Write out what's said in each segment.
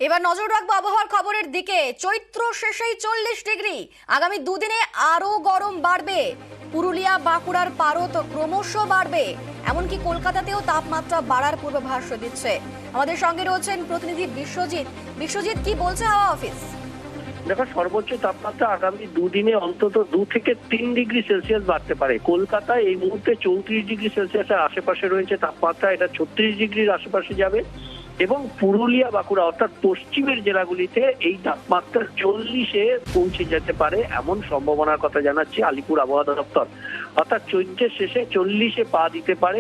এবার নজর রাখবো আবহাওয়ার খবরের দিকে। চৈত্র শেষেই 40 ডিগ্রি, আগামী দুদিনে আরো গরম বাড়বে। পুরুলিয়া বাঁকুড়ার পারদ ক্রমশ বাড়বে, এমনকি কলকাতাতেও তাপমাত্রা বাড়ার পূর্বাভাস দিচ্ছে। আমাদের সঙ্গে রয়েছেন প্রতিনিধি বিশ্বজিৎ। বিশ্বজিৎ, কি বলছে হাওয়া অফিস? দেখো, সর্বোচ্চ তাপমাত্রা আগামী দুদিনে অন্তত 2 থেকে 3 ডিগ্রি সেলসিয়াস বাড়তে পারে। কলকাতায় এই মুহূর্তে 34 ডিগ্রি সেলসিয়াসের আশেপাশে রয়েছে তাপমাত্রা, এটা 36 ডিগ্রির আশেপাশে যাবে। এবং পুরুলিয়া বাঁকুড়া অর্থাৎ পশ্চিমের জেলাগুলিতে এই তাপমাত্রা 40-এ পৌঁছে যেতে পারে, এমন সম্ভাবনার কথা জানাচ্ছে আলিপুর আবহাওয়া দপ্তর। অর্থাৎ চৈত্রের শেষে 40-এ পা দিতে পারে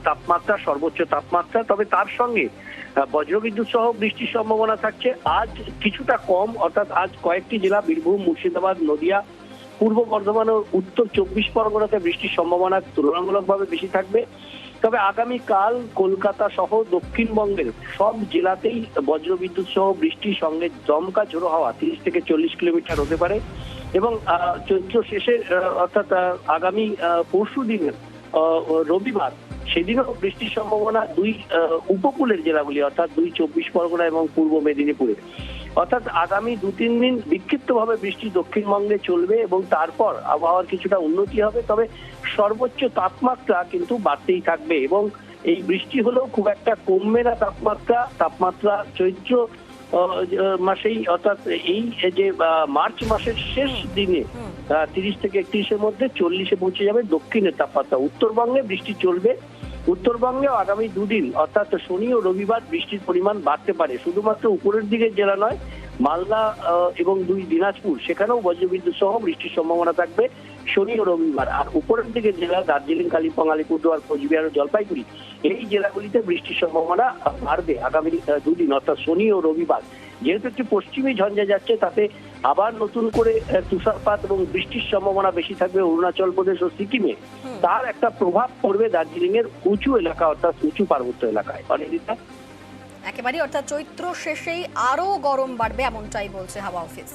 তাপমাত্রা, সর্বোচ্চ তাপমাত্রা। তবে তার সঙ্গে বজ্রবিদ্যুৎ সহ বৃষ্টির সম্ভাবনা থাকছে। আজ কিছুটা কম, অর্থাৎ আজ কয়েকটি জেলা বীরভূম, মুর্শিদাবাদ, নদিয়া, পূর্ব বর্ধমান ও উত্তর 24 পরগনাতে বৃষ্টির সম্ভাবনা তুলনামূলকভাবে বেশি থাকবে। তবে আগামীকাল কলকাতা সহ দক্ষিণবঙ্গের সব জেলাতেই বজ্রবিদ্যুৎ সহ বৃষ্টির সঙ্গে দমকা ঝোড়ো হাওয়া 30 থেকে 40 কিলোমিটার হতে পারে। এবং চৈত্র শেষে অর্থাৎ আগামী পরশু দিনের রবিবার, সেদিনও বৃষ্টির সম্ভাবনা দুই উপকূলের জেলাগুলি অর্থাৎ 24 পরগনা এবং পূর্ব মেদিনীপুরে। অর্থাৎ আগামী 2-3 দিন বিক্ষিপ্তভাবে বৃষ্টি দক্ষিণবঙ্গে চলবে এবং তারপর আবহাওয়ার কিছুটা উন্নতি হবে। তবে সর্বোচ্চ তাপমাত্রা কিন্তু বাড়তেই থাকবে এবং এই বৃষ্টি হলেও খুব একটা কমবে না তাপমাত্রা চৈত্র মাসেই, অর্থাৎ এই যে মার্চ মাসের শেষ দিনে 30 থেকে 31-এর মধ্যে 40-এ পৌঁছে যাবে দক্ষিণের তাপমাত্রা। উত্তরবঙ্গে বৃষ্টি চলবে। উত্তরবঙ্গেও আগামী দুদিন অর্থাৎ শনি ও রবিবার বৃষ্টির পরিমাণ বাড়তে পারে। শুধুমাত্র উপরের দিকের জেলা নয়, মালদা এবং 2 দিনাজপুর, সেখানেও বজ্রবিদ্যুৎ সহ বৃষ্টির সম্ভাবনা থাকবে শনি ও রবিবার। আর উপরের দিকের জেলা দার্জিলিং, কালিম্পং, আলিপুরদুয়ার, কোচবিহার ও জলপাইগুড়ি, এই জেলাগুলিতে বৃষ্টির সম্ভাবনা বাড়বে আগামী দুদিন অর্থাৎ শনি ও রবিবার। যেহেতু একটি পশ্চিমী ঝঞ্ঝা যাচ্ছে, তাতে আবার নতুন করে তুষারপাত এবং বৃষ্টির সম্ভাবনা বেশি থাকবে অরুণাচল প্রদেশ ও সিকিমে। তার একটা প্রভাব পড়বে দার্জিলিং এর উঁচু এলাকা অর্থাৎ উঁচু পার্বত্য এলাকায়। অনিন্দিতা, একেবারে, অর্থাৎ চৈত্র শেষেই আরো গরম বাড়বে এমনটাই বলছে হাওয়া অফিস।